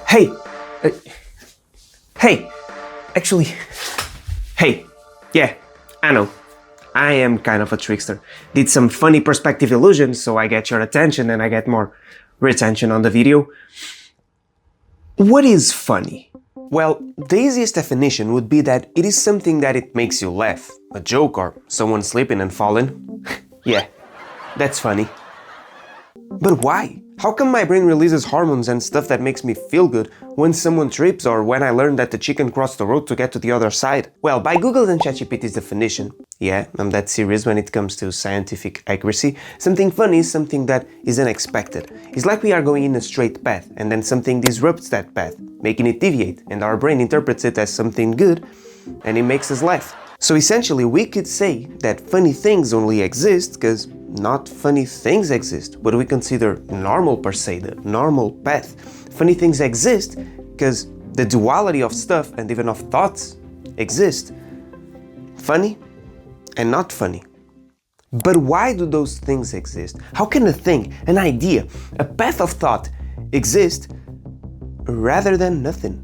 Hey! Uh, hey! Actually, hey! Yeah, I know. I am kind of a trickster. Did some funny perspective illusions so I get your attention and I get more retention on the video. What is funny? Well, the easiest definition would be that it is something that it makes you laugh. A joke or someone slipping and falling. Yeah, that's funny. But why? How come my brain releases hormones and stuff that makes me feel good when someone trips or when I learn that the chicken crossed the road to get to the other side? Well, by Google and ChatGPT's definition, yeah, I'm that serious when it comes to scientific accuracy, something funny is something that is unexpected. It's like we are going in a straight path and then something disrupts that path, making it deviate, and our brain interprets it as something good and it makes us laugh. So essentially we could say that funny things only exist because not funny things exist, what we consider normal per se, the normal path. Funny things exist because the duality of stuff and even of thoughts exist. Funny and not funny. But why do those things exist? How can a thing, an idea, a path of thought exist rather than nothing?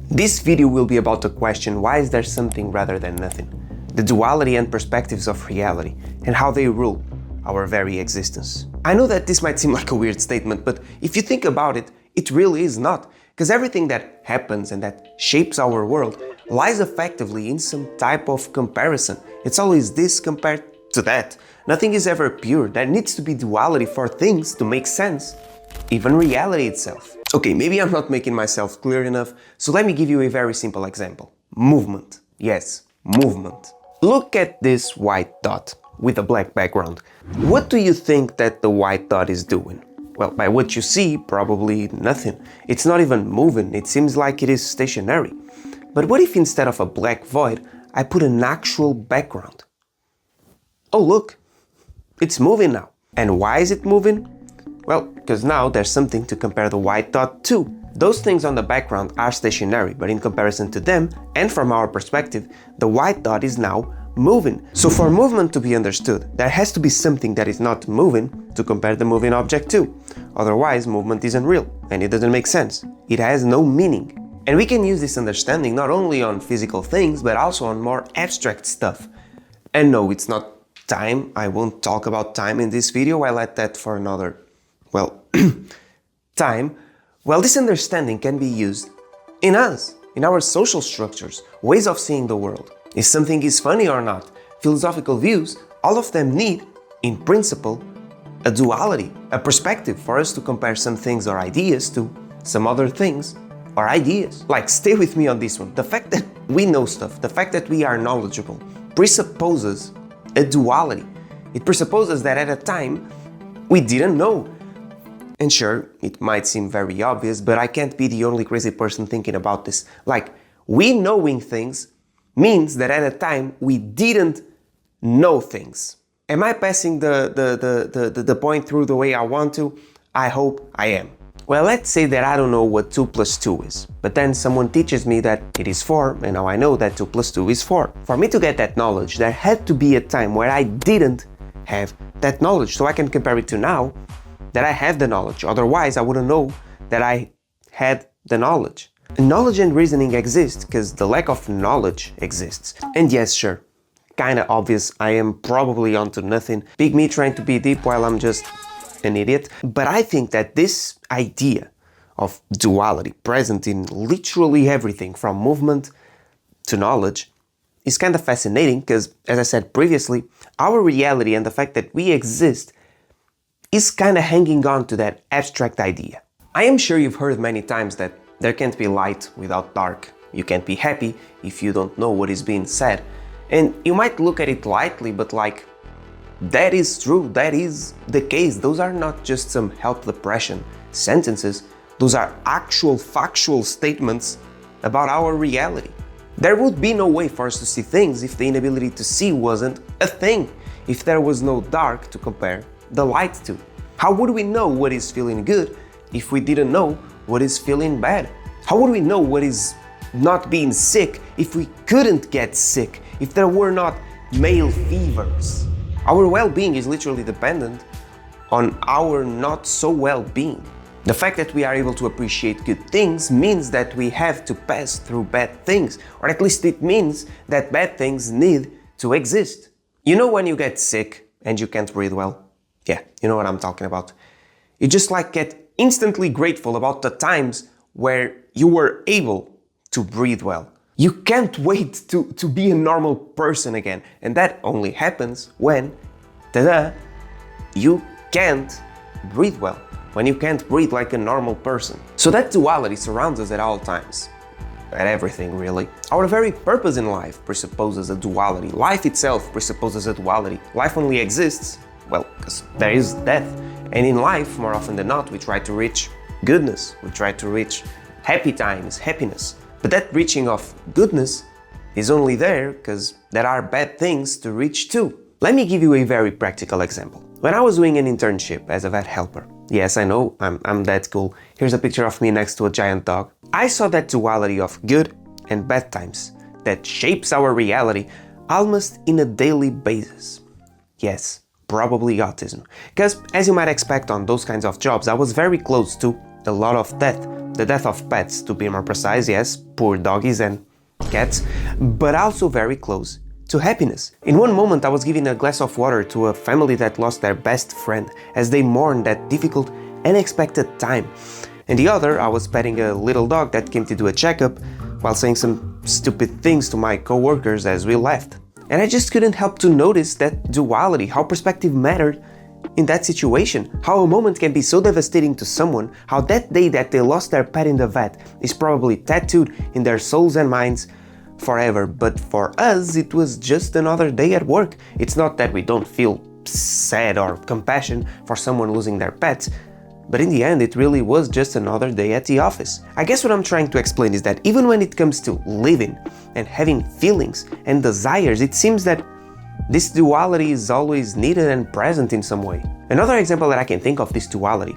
This video will be about the question, why is there something rather than nothing? The duality and perspectives of reality and how they rule our very existence. I know that this might seem like a weird statement, but if you think about it, it really is not. Because everything that happens and that shapes our world lies effectively in some type of comparison. It's always this compared to that. Nothing is ever pure. There needs to be duality for things to make sense. Even reality itself. Okay, maybe I'm not making myself clear enough, so let me give you a very simple example. Movement. Yes, movement. Look at this white dot with a black background. What do you think that the white dot is doing? Well, by what you see, probably nothing. It's not even moving, it seems like it is stationary. But what if instead of a black void, I put an actual background? Oh look, it's moving now. And why is it moving? Well, because now there's something to compare the white dot to. Those things on the background are stationary, but in comparison to them, and from our perspective, the white dot is now moving. So for movement to be understood, there has to be something that is not moving to compare the moving object to. Otherwise, movement isn't real, and it doesn't make sense. It has no meaning. And we can use this understanding not only on physical things, but also on more abstract stuff. And no, it's not time. I won't talk about time in this video. I'll let that for another, well, time. Well, this understanding can be used in us, in our social structures, ways of seeing the world. If something is funny or not, philosophical views, all of them need, in principle, a duality, a perspective for us to compare some things or ideas to some other things or ideas. Like, stay with me on this one. The fact that we know stuff, the fact that we are knowledgeable, presupposes a duality. It presupposes that at a time we didn't know. And sure, it might seem very obvious, but I can't be the only crazy person thinking about this. Like, we knowing things means that at a time we didn't know things. Am I passing the point through the way I want to? I hope I am. Well, let's say that I don't know what 2 plus 2 is, but then someone teaches me that it is 4, and now I know that 2 plus 2 is 4. For me to get that knowledge, there had to be a time where I didn't have that knowledge, so I can compare it to now that I have the knowledge. Otherwise, I wouldn't know that I had the knowledge. Knowledge and reasoning exist because the lack of knowledge exists. And yes, sure, kinda obvious, I am probably onto nothing. Big me trying to be deep while I'm just an idiot. But I think that this idea of duality present in literally everything from movement to knowledge is kind of fascinating because, as I said previously, our reality and the fact that we exist is kind of hanging on to that abstract idea. I am sure you've heard many times that there can't be light without dark. You can't be happy if you don't know what is being said. And you might look at it lightly, but like, that is true, that is the case. Those are not just some help depression sentences. Those are actual factual statements about our reality. There would be no way for us to see things if the inability to see wasn't a thing, if there was no dark to compare the light to. How would we know what is feeling good if we didn't know what is feeling bad? How would we know what is not being sick if we couldn't get sick, if there were not male fevers? Our well-being is literally dependent on our not so well-being. The fact that we are able to appreciate good things means that we have to pass through bad things, or at least it means that bad things need to exist. You know when you get sick and you can't breathe well? Yeah, you know what I'm talking about. You just get instantly grateful about the times where you were able to breathe well. You can't wait to be a normal person again, and that only happens when, tada, you can't breathe well. When you can't breathe like a normal person. So that duality surrounds us at all times. At everything, really. Our very purpose in life presupposes a duality. Life itself presupposes a duality. Life only exists, well, because there is death. And in life, more often than not, we try to reach goodness. We try to reach happy times, happiness. But that reaching of goodness is only there because there are bad things to reach too. Let me give you a very practical example. When I was doing an internship as a vet helper, yes, I know, I'm that cool. Here's a picture of me next to a giant dog. I saw that duality of good and bad times that shapes our reality almost in a daily basis. Yes, probably autism. Because as you might expect on those kinds of jobs, I was very close to a lot of death. The death of pets, to be more precise, yes, poor doggies and cats, but also very close to happiness. In one moment I was giving a glass of water to a family that lost their best friend as they mourned that difficult, unexpected time. And the other, I was petting a little dog that came to do a checkup while saying some stupid things to my co-workers as we left. And I just couldn't help to notice that duality, how perspective mattered in that situation, how a moment can be so devastating to someone, how that day that they lost their pet in the vet is probably tattooed in their souls and minds forever. But for us, it was just another day at work. It's not that we don't feel sad or compassion for someone losing their pets, but in the end, it really was just another day at the office. I guess what I'm trying to explain is that even when it comes to living and having feelings and desires, it seems that this duality is always needed and present in some way. Another example that I can think of this duality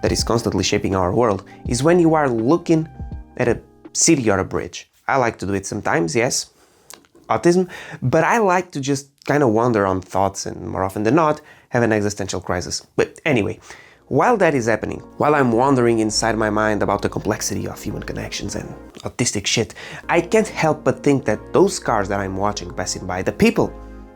that is constantly shaping our world is when you are looking at a city or a bridge. I like to do it sometimes, yes, autism, but I like to just kind of wander on thoughts and more often than not have an existential crisis. But anyway, while that is happening, while I'm wandering inside my mind about the complexity of human connections and autistic shit, I can't help but think that those cars that I'm watching passing by, the people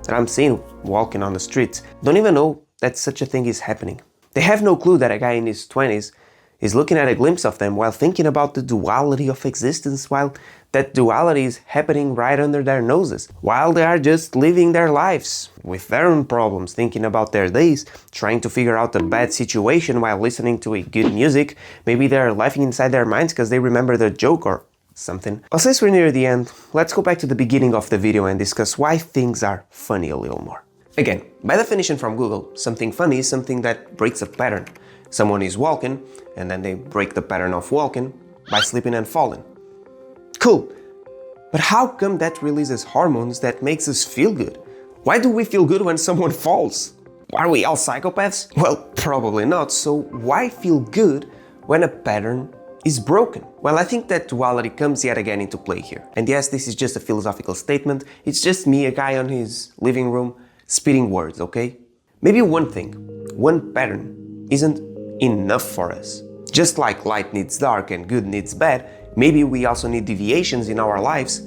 that I'm seeing walking on the streets, don't even know that such a thing is happening. They have no clue that a guy in his 20s is looking at a glimpse of them while thinking about the duality of existence, while that duality is happening right under their noses, while they are just living their lives with their own problems, thinking about their days, trying to figure out a bad situation while listening to a good music. Maybe they're laughing inside their minds because they remember the joke or something. Well, since we're near the end, let's go back to the beginning of the video and discuss why things are funny a little more. Again, by definition from Google, something funny is something that breaks a pattern. Someone is walking, and then they break the pattern of walking by slipping and falling. Cool. But how come that releases hormones that makes us feel good? Why do we feel good when someone falls? Are we all psychopaths? Well, probably not. So why feel good when a pattern is broken? Well, I think that duality comes yet again into play here. And yes, this is just a philosophical statement. It's just me, a guy on his living room, spitting words, okay? Maybe one thing, one pattern isn't enough for us. Just like light needs dark and good needs bad, maybe we also need deviations in our lives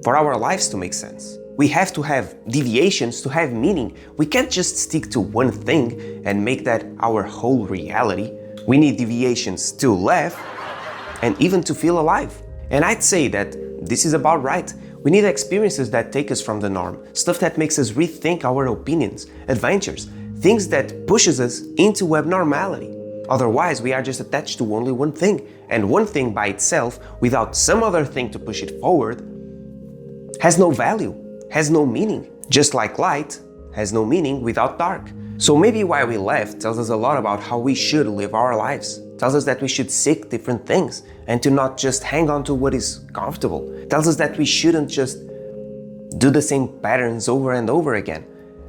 for our lives to make sense. We have to have deviations to have meaning. We can't just stick to one thing and make that our whole reality. We need deviations to laugh and even to feel alive. And I'd say that this is about right. We need experiences that take us from the norm, stuff that makes us rethink our opinions, adventures, things that pushes us into abnormality. Otherwise, we are just attached to only one thing, and one thing by itself, without some other thing to push it forward, has no value, has no meaning. Just like light has no meaning without dark. So maybe why we left tells us a lot about how we should live our lives. Tells us that we should seek different things and to not just hang on to what is comfortable. Tells us that we shouldn't just do the same patterns over and over again.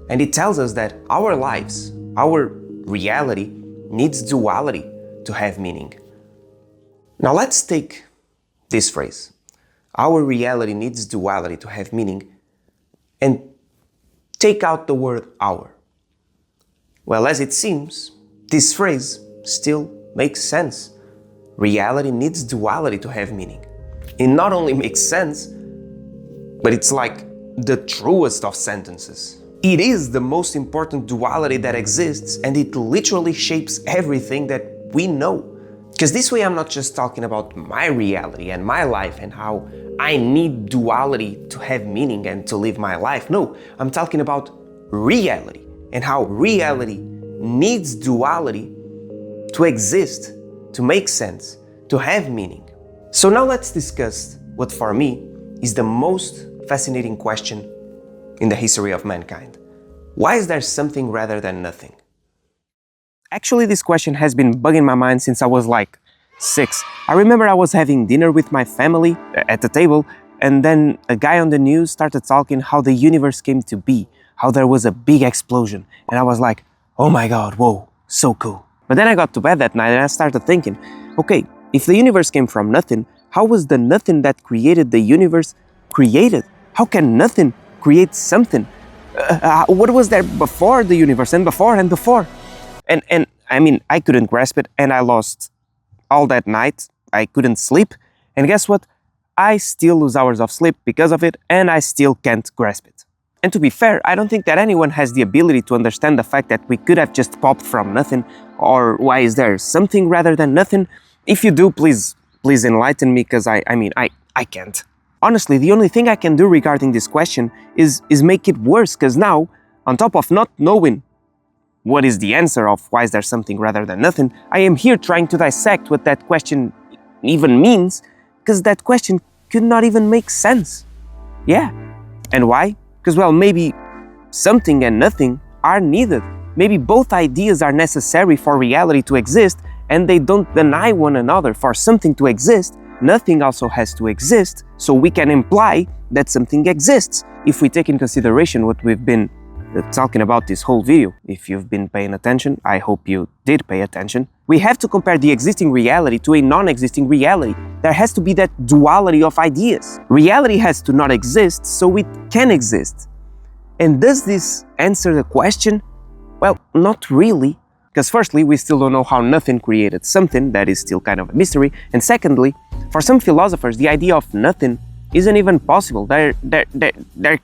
And it tells us that our lives, our reality, needs duality to have meaning. Now let's take this phrase, our reality needs duality to have meaning, and take out the word our. Well, as it seems, this phrase still make sense. Reality needs duality to have meaning. It not only makes sense, but it's like the truest of sentences. It is the most important duality that exists, and it literally shapes everything that we know. Because this way I'm not just talking about my reality and my life and how I need duality to have meaning and to live my life. No, I'm talking about reality and how reality needs duality to exist, to make sense, to have meaning. So now let's discuss what for me is the most fascinating question in the history of mankind. Why is there something rather than nothing? Actually, this question has been bugging my mind since I was like 6. I remember I was having dinner with my family at the table, and then a guy on the news started talking how the universe came to be, how there was a big explosion, and I was like, oh my god, whoa, so cool. But then I got to bed that night and I started thinking, okay, if the universe came from nothing, how was the nothing that created the universe created? How can nothing create something? What was there before the universe and before and before? And I mean, I couldn't grasp it, and I lost all that night. I couldn't sleep, and guess what? I still lose hours of sleep because of it, and I still can't grasp it. And to be fair, I don't think that anyone has the ability to understand the fact that we could have just popped from nothing, or why is there something rather than nothing? If you do, please enlighten me, because I can't. Honestly, the only thing I can do regarding this question is make it worse, because now, on top of not knowing what is the answer of why is there something rather than nothing, I am here trying to dissect what that question even means, because that question could not even make sense. Yeah. And why? Because, well, maybe something and nothing are needed. Maybe both ideas are necessary for reality to exist, and they don't deny one another. For something to exist, nothing also has to exist, so we can imply that something exists, if we take in consideration what we've been talking about this whole video. If you've been paying attention, I hope you did pay attention. We have to compare the existing reality to a non-existing reality. There has to be that duality of ideas. Reality has to not exist so it can exist. And does this answer the question? Well, not really. Because firstly, we still don't know how nothing created something. That is still kind of a mystery. And secondly, for some philosophers, the idea of nothing isn't even possible. There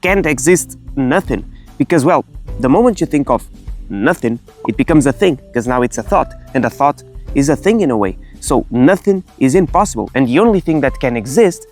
can't exist nothing. Because, well, the moment you think of nothing, it becomes a thing, because now it's a thought, and a thought is a thing in a way. So nothing is impossible, and the only thing that can exist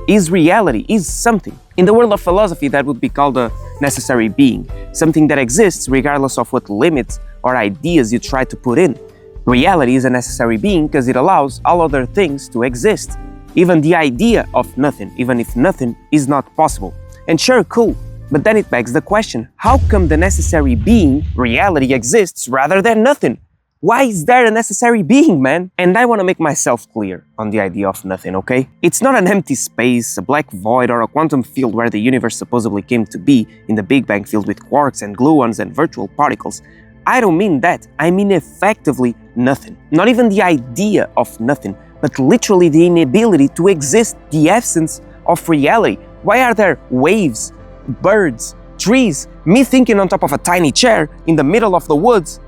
is reality, is something. In the world of philosophy, that would be called a necessary being, something that exists regardless of what limits or ideas you try to put in. Reality is a necessary being because it allows all other things to exist, even the idea of nothing, even if nothing is not possible. And sure, cool. But then it begs the question, how come the necessary being, reality, exists rather than nothing? Why is there a necessary being, man? And I want to make myself clear on the idea of nothing, okay? It's not an empty space, a black void, or a quantum field where the universe supposedly came to be in the Big Bang filled with quarks and gluons and virtual particles. I don't mean that. I mean effectively nothing. Not even the idea of nothing, but literally the inability to exist, the absence of reality. Why are there waves, birds, trees, me thinking on top of a tiny chair in the middle of the woods,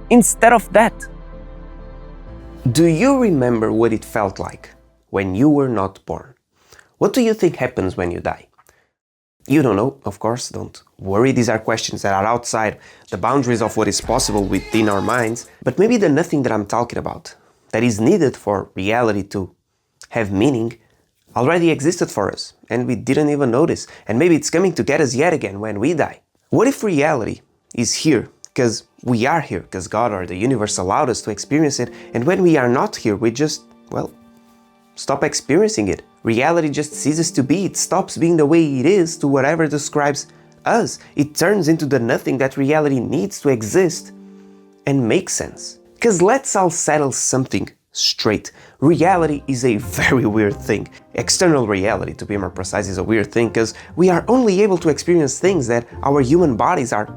instead of that? Do you remember what it felt like when you were not born? What do you think happens when you die? You don't know, of course, don't worry. These are questions that are outside the boundaries of what is possible within our minds. But maybe the nothing that I'm talking about, that is needed for reality to have meaning, already existed for us, and we didn't even notice. And maybe it's coming to get us yet again when we die. What if reality is here because we are here, because God or the universe allowed us to experience it, and when we are not here, we just, well, stop experiencing it. Reality just ceases to be. It stops being the way it is to whatever describes us. It turns into the nothing that reality needs to exist and make sense. Because let's all settle something straight. Reality is a very weird thing. External reality, to be more precise, is a weird thing because we are only able to experience things that our human bodies are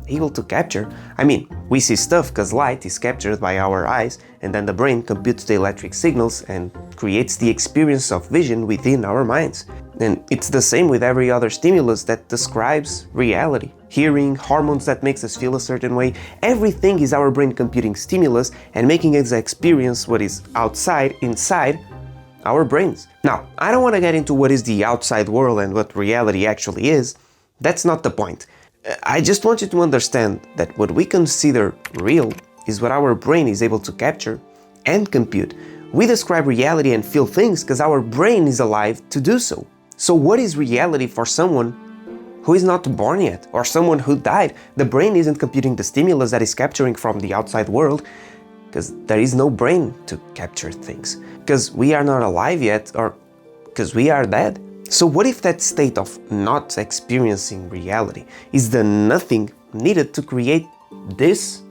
able to capture. I mean, we see stuff because light is captured by our eyes, and then the brain computes the electric signals and creates the experience of vision within our minds. And it's the same with every other stimulus that describes reality. Hearing, hormones that makes us feel a certain way, everything is our brain computing stimulus and making us experience what is outside, inside our brains. Now, I don't want to get into what is the outside world and what reality actually is. That's not the point. I just want you to understand that what we consider real is what our brain is able to capture and compute. We describe reality and feel things because our brain is alive to do so. So what is reality for someone who is not born yet, or someone who died? The brain isn't computing the stimulus that is capturing from the outside world, because there is no brain to capture things, because we are not alive yet, or because we are dead. So what if that state of not experiencing reality is the nothing needed to create this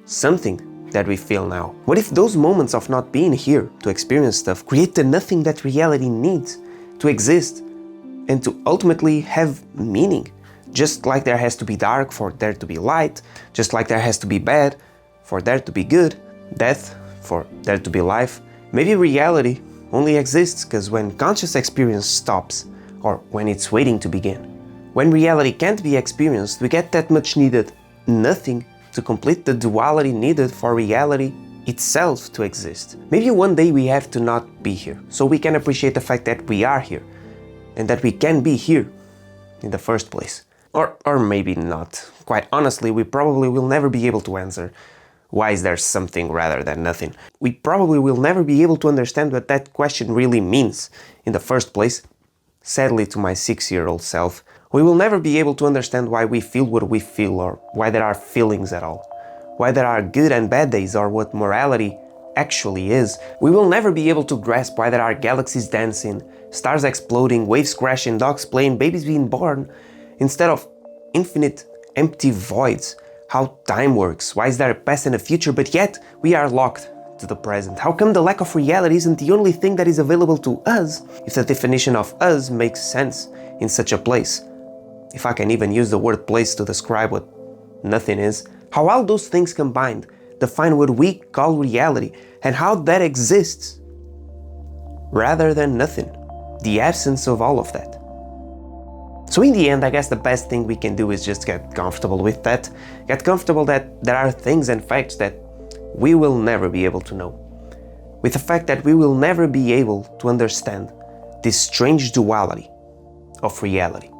something that we feel now? What if those moments of not being here to experience stuff create the nothing that reality needs to exist and to ultimately have meaning? Just like there has to be dark for there to be light, just like there has to be bad for there to be good, death for there to be life. Maybe reality only exists because when conscious experience stops, or when it's waiting to begin. When reality can't be experienced, we get that much needed nothing to complete the duality needed for reality itself to exist. Maybe one day we have to not be here, so we can appreciate the fact that we are here, and that we can be here in the first place. Or maybe not. Quite honestly, we probably will never be able to answer why is there something rather than nothing. We probably will never be able to understand what that question really means in the first place. Sadly, to my 6-year-old self, we will never be able to understand why we feel what we feel, or why there are feelings at all, why there are good and bad days, or what morality actually is. We will never be able to grasp why there are galaxies dancing, stars exploding, waves crashing, dogs playing, babies being born, instead of infinite empty voids. How time works, why is there a past and a future, but yet we are locked to the present? How come the lack of reality isn't the only thing that is available to us, if the definition of us makes sense in such a place? If I can even use the word place to describe what nothing is. How all those things combined define what we call reality, and how that exists rather than nothing, the absence of all of that. So in the end, I guess the best thing we can do is just get comfortable with that. Get comfortable that there are things and facts that we will never be able to know. With the fact that we will never be able to understand this strange duality of reality.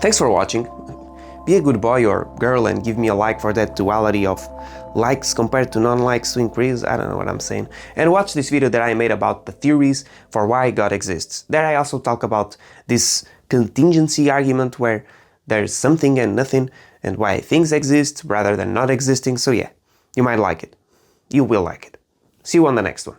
Thanks for watching. Be a good boy or girl and give me a like for that duality of likes compared to non-likes to increase. I don't know what I'm saying. And watch this video that I made about the theories for why God exists. There I also talk about this contingency argument where there's something and nothing, and why things exist rather than not existing. So yeah, you might like it. You will like it. See you on the next one.